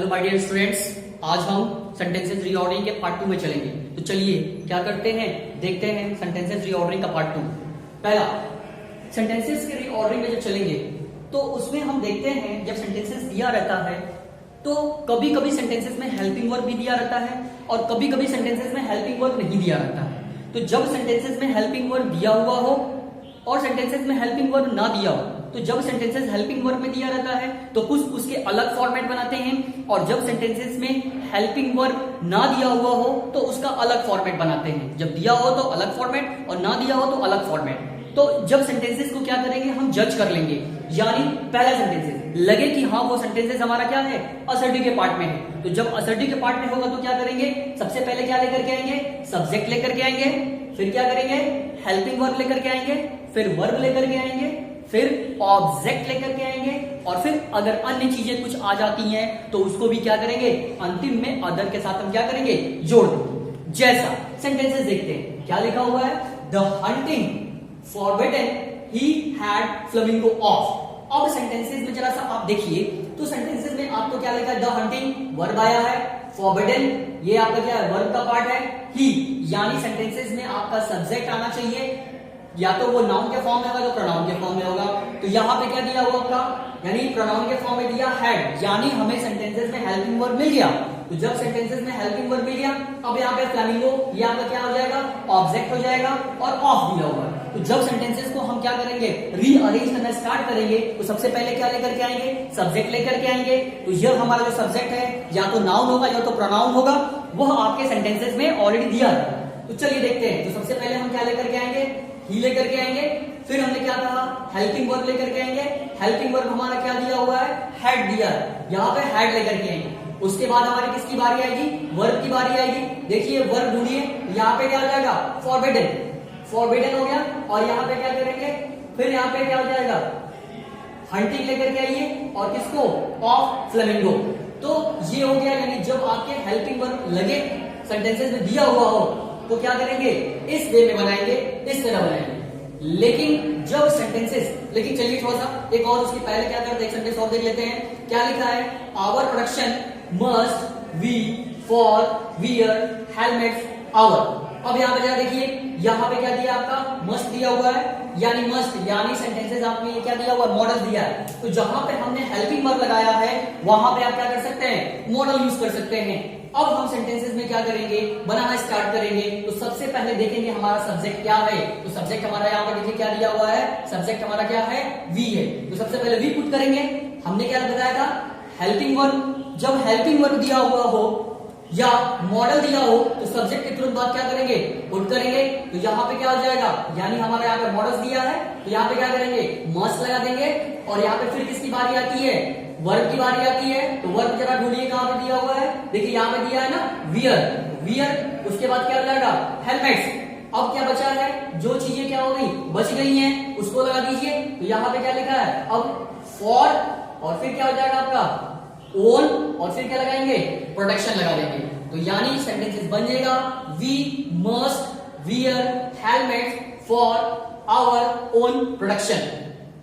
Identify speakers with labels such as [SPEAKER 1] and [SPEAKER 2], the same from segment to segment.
[SPEAKER 1] Hello my dear students, आज हम sentences reordering के पार्ट 2 में चलेंगे। तो चलिए क्या करते हैं, देखते हैं सेंटेंसेस रीऑर्डरिंग का पार्ट 2। पहला, सेंटेंसेस के रीऑर्डरिंग में जब चलेंगे तो उसमें हम देखते हैं जब सेंटेंसेस दिया रहता है तो कभी कभी सेंटेंसेस में हेल्पिंग वर्ब भी दिया रहता है और कभी कभी सेंटेंसेस में हेल्पिंग वर्ब नहीं दिया रहता है। तो जब सेंटेंसेस में हेल्पिंग वर्ब दिया हुआ हो और सेंटेंसेस में हेल्पिंग वर्ब ना दिया हो, तो जब सेंटेंसेस हेल्पिंग वर्ब में दिया रहता है तो कुछ उसके अलग फॉर्मेट बनाते हैं, और जब सेंटेंसेस में हेल्पिंग वर्ब ना दिया हुआ हो तो उसका अलग फॉर्मेट बनाते हैं। जब दिया हो तो अलग फॉर्मेट और ना दिया हो तो अलग फॉर्मेट। तो जब सेंटेंसेस को क्या करेंगे, हम जज कर लेंगे, यानी पहला सेंटेंसेस लगे कि हाँ वो सेंटेंसेस हमारा क्या है, असर्टिव के पार्ट में है। तो जब असर्टिव के पार्ट में होगा तो क्या करेंगे, सबसे पहले क्या लेकर के आएंगे, सब्जेक्ट लेकर के आएंगे, फिर क्या करेंगे, हेल्पिंग वर्ब लेकर के आएंगे, फिर वर्ब लेकर के आएंगे, फिर ऑब्जेक्ट लेकर के आएंगे, और फिर अगर अन्य चीजें कुछ आ जाती हैं तो उसको भी क्या करेंगे, अंतिम में अदर के साथ हम क्या करेंगे, जोड़ देंगे। जैसा सेंटेंसेस देखते हैं, क्या लिखा हुआ है, the hunting forbidden he had flamingo of. अब सेंटेंसेस में जरा सा आप देखिए तो सेंटेंसेस में आपको क्या लिखा है, द हंटिंग वर्ब आया है, फॉरबिडन ये आपका क्या है, वर्ब का पार्ट है, ही यानी सेंटेंसेस में आपका सब्जेक्ट आना चाहिए, या तो वो नाउन के फॉर्म में होगा तो प्रोनाउन के फॉर्म में होगा। तो यहाँ पे क्या दिया हुआ आपका, यानी प्रोनाउन के फॉर्म में दिया हैड, यानी हमें सेंटेंसेस में हेल्पिंग वर्ब मिल गया। तो जब सेंटेंसेस में हेल्पिंग वर्ब मिल गया, अब यहाँ पे फ्लेमिंगो ये आपका क्या हो जाएगा, ऑब्जेक्ट हो जाएगा, और ऑफ दिया हुआ। तो जब सेंटेंसेस को हम क्या करेंगे, रीअरेंज करना स्टार्ट करेंगे, तो सबसे पहले क्या लेकर के आएंगे, सब्जेक्ट लेकर के आएंगे। तो यह हमारा जो सब्जेक्ट है या तो नाउन होगा या तो प्रोनाउन होगा, वह आपके सेंटेंसेस में ऑलरेडी दिया है। तो चलिए देखते हैं। तो सबसे पहले हम क्या लेकर के आएंगे, ही लेकर के आएंगे, फिर हमने क्या कहा, हेल्पिंग वर्ब लेकर के आएंगे। हेल्पिंग वर्ब हमारा क्या दिया हुआ है, हैड दिया है, यहाँ पे हैड लेकर के आएंगे। उसके बाद हमारी किसकी बारी आएगी, वर्ब की बारी आएगी। देखिए वर्ब ढूंढिए, यहाँ पे क्या हो जाएगा, फॉरबिडन, फॉरबिडन हो गया, और यहाँ पे क्या करेंगे, फिर यहाँ पे क्या हो जाएगा, हंटिंग लेकर के आइए, और किसको, ऑफ फ्लेमिंगो। तो ये हो गया, यानी जब आपके हेल्पिंग वर्ब लगे सेंटेंसेस में दिया हुआ हो तो क्या करेंगे, इस वे में बनाएंगे, इस तरह बनाएंगे। लेकिन जब सेंटेंसेस, लेकिन चलिए थोड़ा सा एक और उसकी पहले क्या करते हैं, एक सेंटेंस और देख लेते हैं। क्या लिखा है, our production must we for wear helmets our. अब यहाँ पे जरा देखिए, यहाँ पे क्या दिया आपका, मस्ट दिया हुआ है, यानी मस्ट, यानी सेंटेंसेस आपने ये क्या दिया हुआ, मॉडल दिया है। तो जहां पे हमने हेल्पिंग वर्ब लगाया है वहां पे आप क्या कर सकते हैं, मॉडल यूज कर सकते हैं। अब हम सेंटेंसेस में क्या करेंगे, बनाना स्टार्ट करेंगे। तो सबसे पहले देखेंगे हमारा सब्जेक्ट क्या है। तो सब्जेक्ट हमारा यहाँ पर देखिए क्या दिया हुआ है, सब्जेक्ट हमारा क्या है, वी है। तो सबसे पहले वी पुट करेंगे। हमने क्या बताया था, हेल्पिंग वर्ब, जब हेल्पिंग वर्ब दिया हुआ हो या मॉडल दिया हो तो सब्जेक्ट के तुरंत बाद क्या करेंगे, पुट करेंगे। तो यहाँ पे क्या हो जाएगा, यानी हमारा यहाँ पे मॉडल्स दिया है, तो यहाँ पे क्या करेंगे, मस्ट लगा देंगे, और यहाँ पे फिर किसकी बारी आती है, वर्ब की बारी आती है। तो वर्ब जरा ढूंढिए कहां पे दिया हुआ है, देखिए यहाँ पे दिया है ना, वियर, वियर। उसके बाद क्या हो जाएगा, हेलमेट्स। अब क्या बचा है, जो चीजें क्या हो गई, बच गई हैं, उसको लगा दीजिए। तो यहाँ पे क्या लिखा है, अब फॉर, और फिर क्या हो जाएगा आपका ओन, और फिर क्या लगाएंगे, प्रोटेक्शन लगा देंगे। तो यानी सेंटेंसेस बन जाएगा, we must wear helmet for our own protection.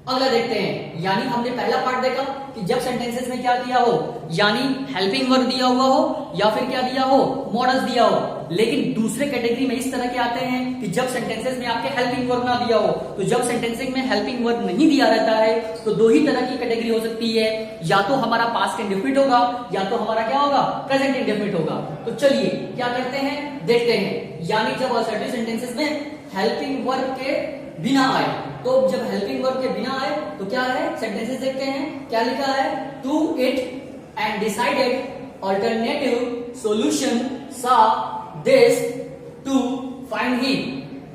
[SPEAKER 1] अगला देखते हैं, यानी हमने पहला पार्ट देखा कि जब सेंटेंसेस में क्या दिया हो, यानी हेल्पिंग वर्ब दिया हुआ हो या फिर क्या दिया हो, मॉडल्स दिया हो। लेकिन दूसरे कैटेगरी में इस तरह के आते हैं कि जब सेंटेंसेस में आपके हेल्पिंग वर्ब ना दिया हो। तो जब सेंटेंसिंग में हेल्पिंग वर्ब नहीं दिया रहता है तो दो ही तरह की कैटेगरी हो सकती है, या तो हमारा पास्ट इंडेफिनिट होगा या तो हमारा क्या होगा, प्रेजेंट इंडेफिनिट होगा। तो चलिए क्या करते हैं, देखते हैं। यानी जब असर्टिव सेंटेंसेस में हेल्पिंग वर्ब के बिना आए, तो जब हेल्पिंग वर्ब के बिना आए तो क्या है, सेंटेंसेस देखते हैं। क्या लिखा है, to it and decided alternative solution so this to find he.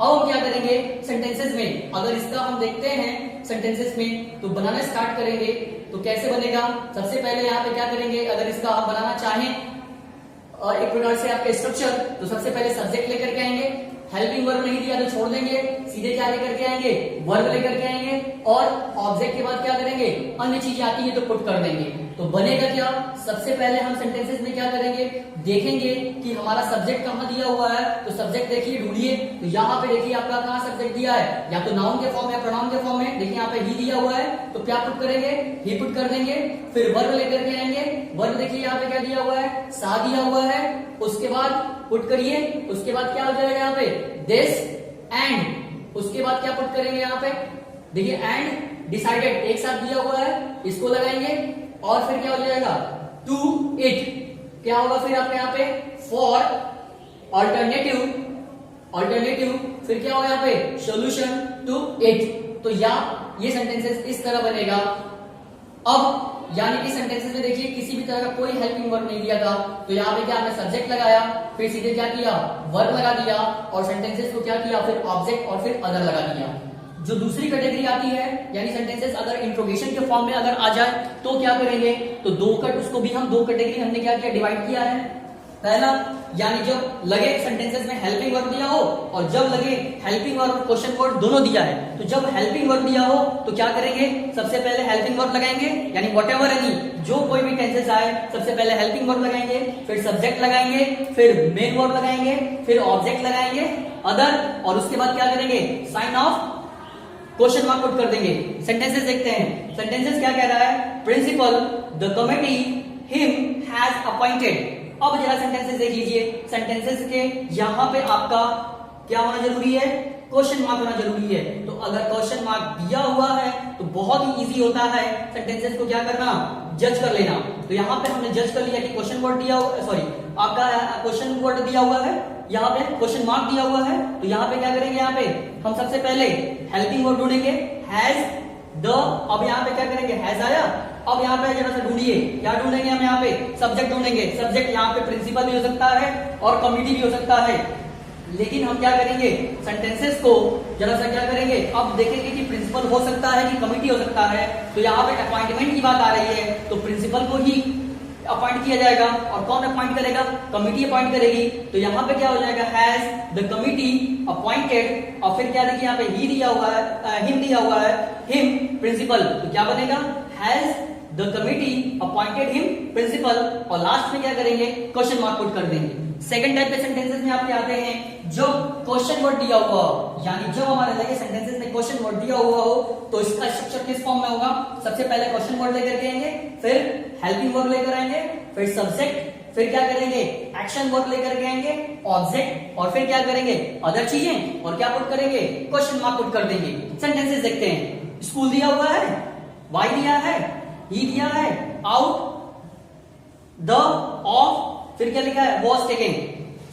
[SPEAKER 1] अब क्या करेंगे सेंटेंसेस में, अगर इसका हम देखते हैं सेंटेंसेस में तो बनाना स्टार्ट करेंगे। तो कैसे बनेगा, सबसे पहले यहाँ पे क्या करेंगे, अगर इसका आप बनाना चाहें एक प्रकार से आपके स्ट्रक्चर, तो सबसे पहले सब्जेक्ट लेकर के आएंगे, हेल्पिंग वर्ब नहीं दिया तो छोड़ देंगे, सीधे क्या लेकर के आएंगे, वर्ब लेकर के आएंगे, और ऑब्जेक्ट के बाद क्या करेंगे, अन्य चीजें आती है तो पुट कर देंगे। तो बनेगा क्या, सबसे पहले हम सेंटेंसेस में क्या करेंगे, देखेंगे कि हमारा सब्जेक्ट कहाँ दिया हुआ है। तो सब्जेक्ट देखिए, ढूंढिए। तो यहाँ पे देखिए आपका कहाँ सब्जेक्ट दिया है, या तो नाउन के फॉर्म या प्रोनाउन के फॉर्म में। देखिए यहाँ पे ही दिया हुआ है, तो क्या पुट करेंगे, ही पुट कर देंगे। फिर वर्ब लेकर के आएंगे। वर्ब देखिए यहाँ पे क्या दिया हुआ है, सा दिया हुआ है। उसके बाद पुट करिए। उसके बाद क्या हो जाएगा यहाँ पे, दिस एंड। उसके बाद क्या पुट करेंगे यहाँ पे, देखिए एंड डिसाइडेड एक साथ दिया हुआ है, इसको लगाएंगे। और फिर क्या हो जाएगा, टू इट। क्या होगा फिर आपके यहाँ पे, फॉर ऑल्टरनेटिव। फिर क्या होगा यहाँ पे, सोल्यूशन टू इट। तो या ये सेंटेंसेस इस तरह बनेगा। अब यानी कि सेंटेंसेस में देखिए किसी भी तरह का कोई हेल्पिंग वर्ब नहीं दिया था, तो यहाँ पे क्या आपने सब्जेक्ट लगाया, फिर सीधे क्या किया, वर्ब लगा दिया, और सेंटेंसेस को क्या किया, फिर ऑब्जेक्ट और फिर अदर लगा दिया। जो दूसरी कैटेगरी आती है, यानी सेंटेंसेस अगर इंट्रोगेशन के फॉर्म में अगर आ जाए तो क्या करेंगे, तो उसको भी हम दो कैटेगरी हमने क्या किया, डिवाइड किया है। पहला, यानी जब लगे सेंटेंसेस में हेल्पिंग वर्ब दिया हो, और जब लगे हेल्पिंग वर्ब और क्वेश्चन वर्ड दोनों दिया है। तो जब हेल्पिंग वर्ब दिया हो तो क्या करेंगे, सबसे पहले हेल्पिंग वर्ब लगाएंगे, यानी व्हाटएवर एनी, जो कोई भी टेंसेस आए सबसे पहले हेल्पिंग वर्ब लगाएंगे, फिर सब्जेक्ट लगाएंगे, फिर मेन वर्ब लगाएंगे, फिर ऑब्जेक्ट लगाएंगे, अदर, और उसके बाद क्या करेंगे, sign of question mark put कर देंगे। सेंटेंसेस देखते हैं। सेंटेंसेस क्या कह रहा है, principal the committee him has appointed. अब जरा सेंटेंसेस देख लीजिए। सेंटेंसेस के यहां पे आपका क्या होना जरूरी है, क्वेश्चन मार्क होना जरूरी है। तो अगर क्वेश्चन मार्क दिया हुआ है तो बहुत ही इजी होता है सेंटेंसेस को क्या करना, जज कर लेना। तो यहाँ पे हमने जज कर लिया कि क्वेश्चन वर्ड दिया हुआ, सॉरी आपका क्वेश्चन वर्ड दिया हुआ है, यहाँ पे क्वेश्चन मार्क दिया हुआ है। तो यहाँ पे क्या करेंगे, यहाँ पे हम सबसे पहले हेल्पिंग वर्ड ढूंढेंगे, हैज द। अब यहाँ पे क्या करेंगे, हैज आया। अब यहाँ पे जरा सा ढूंढिए, क्या ढूंढेंगे हम, यहाँ पे सब्जेक्ट ढूंढेंगे। सब्जेक्ट यहाँ पे प्रिंसिपल भी हो सकता है और कमिटी भी हो सकता है, लेकिन हम क्या करेंगे, सेंटेंसेस को जरा सा क्या करेंगे, अब देखेंगे कि प्रिंसिपल हो सकता है कि कमिटी हो सकता है। तो यहाँ पे अपॉइंटमेंट की बात आ रही है, तो प्रिंसिपल को ही अपॉइंट किया जाएगा, और कौन अपॉइंट करेगा, कमिटी अपॉइंट करेगी। तो यहाँ पे क्या हो जाएगा, हैज द कमिटी अपॉइंटेड, और फिर क्या देखिए यहाँ पे ही दिया हुआ है, हिम दिया हुआ है, हिम प्रिंसिपल। तो क्या बनेगा, has the committee appointed him principal, और लास्ट में क्या करेंगे, क्वेश्चन मार्क पुट कर देंगे। सेकंड टाइप के सेंटेंसेस में आपके आते हैं जो क्वेश्चन वर्ड दिया हुआ हो, यानी जब हमारे लगे सेंटेंसेस में क्वेश्चन वर्ड दिया हुआ हो तो इसका स्ट्रक्चर किस फॉर्म में होगा, सबसे पहले क्वेश्चन वर्ड लेकर के आएंगे, फिर हेल्पिंग वर्ब लेकर आएंगे, फिर सब्जेक्ट, फिर क्या करेंगे, एक्शन वर्ब लेकर के आएंगे, ऑब्जेक्ट, और फिर क्या करेंगे, अदर चीजें, और क्या पुट करेंगे, क्वेश्चन मार्क पुट कर देंगे। सेंटेंसेस देखते हैं। स्कूल दिया हुआ है, वाई दिया है, ही दिया है, आउट, द, ऑफ, फिर क्या लिखा है, वॉज टेकन।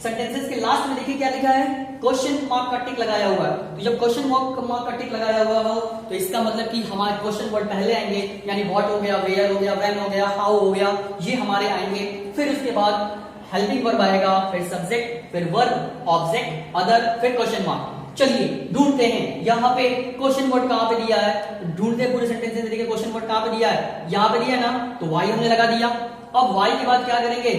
[SPEAKER 1] सेंटेंसेस के लास्ट में देखिए क्या लिखा है, क्वेश्चन मार्क का टिक लगाया हुआ है। तो जब क्वेश्चन मार्क का टिक लगाया हुआ हो तो इसका मतलब कि हमारे क्वेश्चन वर्ड पहले आएंगे, यानी व्हाट हो गया, वेयर हो गया, व्हेन हो गया, हाउ हो गया, ये हमारे आएंगे। फिर उसके बाद हेल्पिंग वर्ब आएगा, फिर सब्जेक्ट, फिर वर्ब, ऑब्जेक्ट, अदर, फिर क्वेश्चन मार्क। चलिए ढूंढते हैं, यहाँ पे क्वेश्चन वर्ड कहां पे दिया है, ढूंढते हैं पूरे सेंटेंस में। देखिए क्वेश्चन वर्ड कहां पे दिया है, यहाँ पे दिया है ना, तो वाई हमने लगा दिया। अब वाई के बाद क्या करेंगे,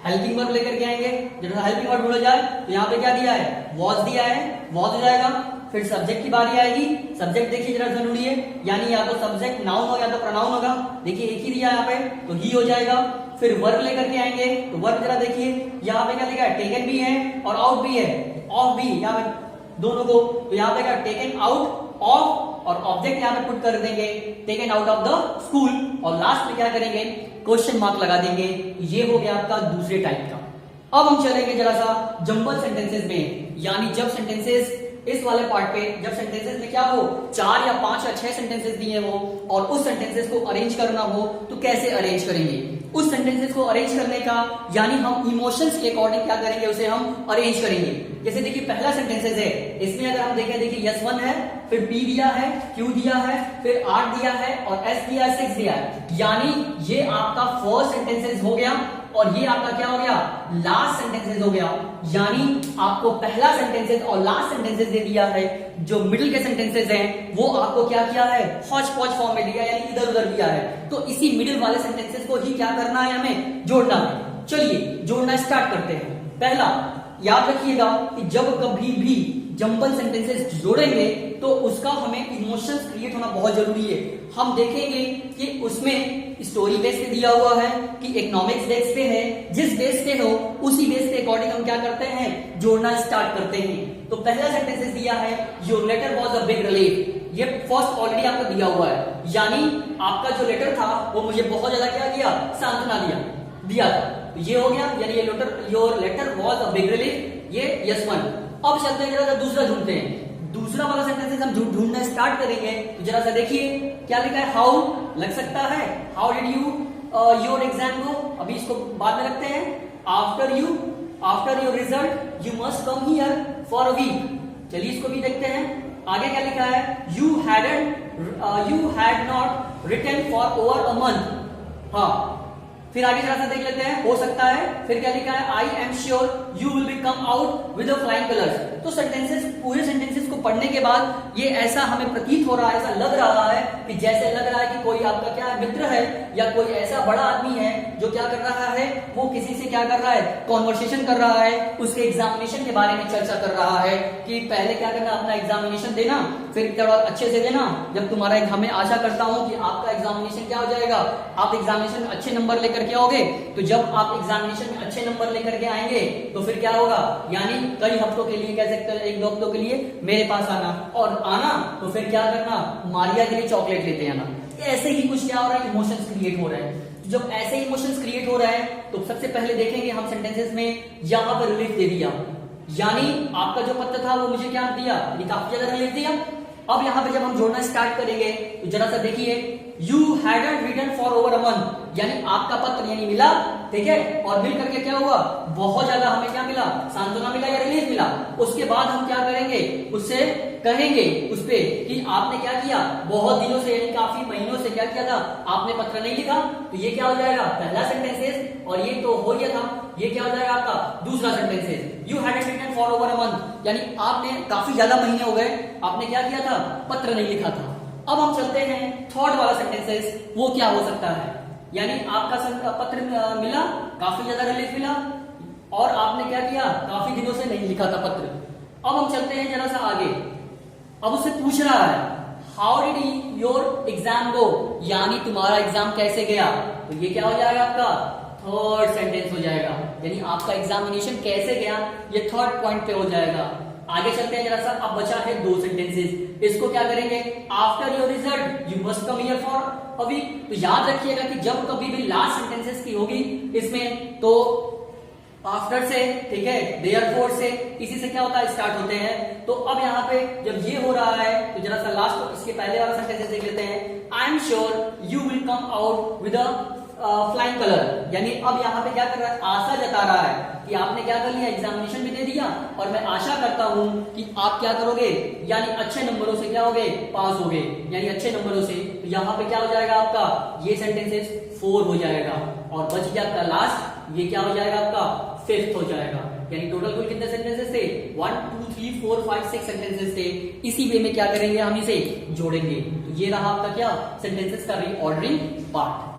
[SPEAKER 1] हेल्पिंग वर्ब लेकर के आएंगे। जब हेल्पिंग वर्ब ढूंढा जाए तो यहाँ पे क्या दिया है, वॉज दिया है, वॉज हो जाएगा। फिर सब्जेक्ट की बारी आएगी। सब्जेक्ट देखिए जरा ढूंढिए, यानी या तो सब्जेक्ट नाउन हो या तो प्रोनाउन होगा। देखिए एक ही दिया है यहाँ पे, तो ही हो जाएगा। फिर वर्ब लेकर के आएंगे, तो वर्ब जरा देखिए यहाँ पे क्या लिखा है, टेकन भी है और आउट भी है, ऑफ भी, यहाँ पे दोनों को। तो यहाँ पे क्या, टेकन आउट ऑफ, और ऑब्जेक्ट यहाँ पे पुट कर देंगे, taken out of the school, और लास्ट में क्या करेंगे, क्वेश्चन मार्क लगा देंगे। ये हो गया आपका दूसरे टाइप का। अब हम चलेंगे जरा सा जंबल सेंटेंसेस में, यानी जब सेंटेंसेस इस वाले पार्ट पे, जब सेंटेंसेस में क्या हो, 4 या 5 या 6 सेंटेंसेस दिए हो और उस सेंटेंसेस को अरेंज करना हो तो कैसे अरेंज करेंगे। उस सेंटेंसेस को अरेंज करने का, यानी हम इमोशंस के अकॉर्डिंग क्या करेंगे, उसे हम अरेंज करेंगे। जैसे देखिए पहला सेंटेंसेस है, इसमें अगर हम देखें, देखिए यस 1 है, फिर पी दिया है, क्यू दिया है, फिर 8 दिया है, और एस दिया है, 6 दिया है, यानी ये आपका फर्स्ट सेंटेंसेस हो गया, और ये आपका क्या हो गया, लास्ट सेंटेंसेस हो गया। यानी आपको पहला सेंटेंसेस और लास्ट सेंटेंसेस दे दिया है। जो मिडिल के सेंटेंसेस हैं वो आपको क्या किया है, हॉच पॉच फॉर्म में दिया, यानी इधर उधर दिया है। तो इसी मिडिल वाले सेंटेंसेस को ही क्या करना है, हमें जोड़ना है। चलिए जोड़ना स्टार्ट करते हैं। पहला, याद रखिएगा कि जब कभी भी जंबल सेंटेंसेस जोड़ेंगे तो उसका हमें इमोशंस क्रिएट होना बहुत जरूरी है। हम देखेंगे कि उसमें स्टोरी बेस पे दिया हुआ है कि इकोनॉमिक्स बेस पे है, जिस बेस पे हो उसी बेस के अकॉर्डिंग हम क्या करते हैं, जोड़ना स्टार्ट करते हैं। तो पहला सेंटेंसेस दिया है your letter was a big relief, ये फर्स्ट ऑलरेडी आपको दिया हुआ है, यानी आपका जो लेटर था वो मुझे बहुत ज्यादा क्या किया, सांत्वना दिया था। तो ये हो गया, यानी ये letter your letter was a big relief, ये यस वन। अब चलते हैं जरा सा दूसरा ढूंढते हैं। दूसरा वाला सेंटेंस हम ढूंढना स्टार्ट करेंगे तो जरा सा देखिए क्या लिखा है, हाउ लग सकता है, how did you your exam go, अभी इसको बाद में रखते हैं। After your result you must come here for a week, चलिए इसको भी देखते हैं। आगे क्या लिखा है, you had not written for over a month. हाँ, फिर आगे जरा सा देख लेते हैं, हो सकता है। फिर क्या लिखा है, I am sure you will be come out with flying colours. तो सेंटेंसेस, पूरे सेंटेंसेस को पढ़ने के बाद ये ऐसा हमें प्रतीत हो रहा है, ऐसा लग रहा है कि जैसे लग रहा है कि कोई आपका क्या मित्र है या कोई ऐसा बड़ा आदमी है जो क्या कर रहा है, वो किसी से क्या कर रहा है, कॉन्वर्सेशन कर रहा है, उसके एग्जामिनेशन के बारे में चर्चा कर रहा है कि पहले क्या करना, अपना एग्जामिनेशन देना, फिर थोड़ा अच्छे से देना। जब तुम्हारा, हमें आशा करता हूं कि आपका एग्जामिनेशन क्या हो जाएगा, आप एग्जामिनेशन में अच्छे नंबर लेकर के आओगे। तो जब आप एग्जामिनेशन में अच्छे नंबर लेकर के आएंगे तो फिर क्या होगा, यानी कई हफ्तों के लिए, कह सकते हैं 1-2 हफ्तों के लिए मेरे पास आना, और आना तो फिर क्या करना, मारिया के लिए चॉकलेट लेते आना। ऐसे ही कुछ क्या हो रहा है, इमोशंस क्रिएट हो रहे हैं। तो जब ऐसे इमोशंस क्रिएट हो रहे हैं तो सबसे पहले देखेंगे हम सेंटेंसेस में, यहां पर रिलीफ दे दिया, यानी आपका जो पत्र था वो मुझे क्या दिया, ये काफी ज्यादा रिलीफ दिया। अब यहां पे जब हम जोड़ना स्टार्ट करेंगे तो जरा सा देखिए, you hadn't written for over a month, यानी आपका पत्र यानी मिला, ठीक है, और मिल करके क्या हुआ, बहुत ज्यादा हमें क्या मिला, सांत्वना मिला या रिलीफ मिला। उसके बाद हम क्या करेंगे, उससे कहेंगे उस पे कि आपने क्या किया, बहुत दिनों से यानी काफी महीनों से क्या किया था, आपने पत्र नहीं लिखा। तो ये क्या हो जाएगा, पहला सेंटेंसेस, और ये तो हो गया था, ये क्या हो जाएगा आपका दूसरा sentences, you hadn't written for over a month, यानी आपने काफी ज्यादा महीने हो गए, आपने क्या किया था, पत्र नहीं लिखा था। अब हम चलते हैं थर्ड वाला सेंटेंसेस, वो क्या हो सकता है, यानी आपका पत्र मिला, काफी ज्यादा रिलीफ मिला, और आपने क्या किया, काफी दिनों से नहीं लिखा था पत्र। अब हम चलते हैं जरा सा आगे, अब उससे पूछ रहा है, हाउ डिड योर एग्जाम गो, यानी तुम्हारा एग्जाम कैसे गया। तो ये क्या हो जाएगा, आपका थर्ड सेंटेंस हो जाएगा, यानी आपका एग्जामिनेशन कैसे गया, ये थर्ड पॉइंट पे हो जाएगा। आगे चलते हैं जरा सा, अब बचा है 2 सेंटेंसेस, इसको क्या करेंगे, after your result you must come here for a week. तो याद रखिएगा कि जब कभी भी लास्ट सेंटेंसेस की होगी इसमें, तो आफ्टर से, ठीक है, देयरफॉर से, इसी से क्या होता है, स्टार्ट होते हैं। तो अब यहाँ पे जब ये हो रहा है तो जरा सा लास्ट, इसके पहले वाला सेंटेंस देख लेते हैं, I am sure you will come out with a flying colour, यानी अब यहाँ पे क्या कर रहा है, आशा जता रहा है कि आपने क्या कर लिया, एग्जामिनेशन भी दे दिया, और मैं आशा करता हूं कि आप क्या करोगे, यानी अच्छे नंबरों से क्या होगे, पास होगे, यानी अच्छे नंबरों से। तो यहाँ पे क्या हो जाएगा आपका, ये सेंटेंसेस 4 हो जाएगा, और बच गया आपका लास्ट, ये क्या हो जाएगा आपका 5th हो जाएगा। यानी टोटल कुल कितने सेंटेंसेस थे, 1 2 3 4 5 6 सेंटेंसेस थे। इसी वे में क्या करेंगे, हम इसे जोड़ेंगे। तो ये रहा आपका क्या, सेंटेंसेस का रीऑर्डरिंग पार्ट।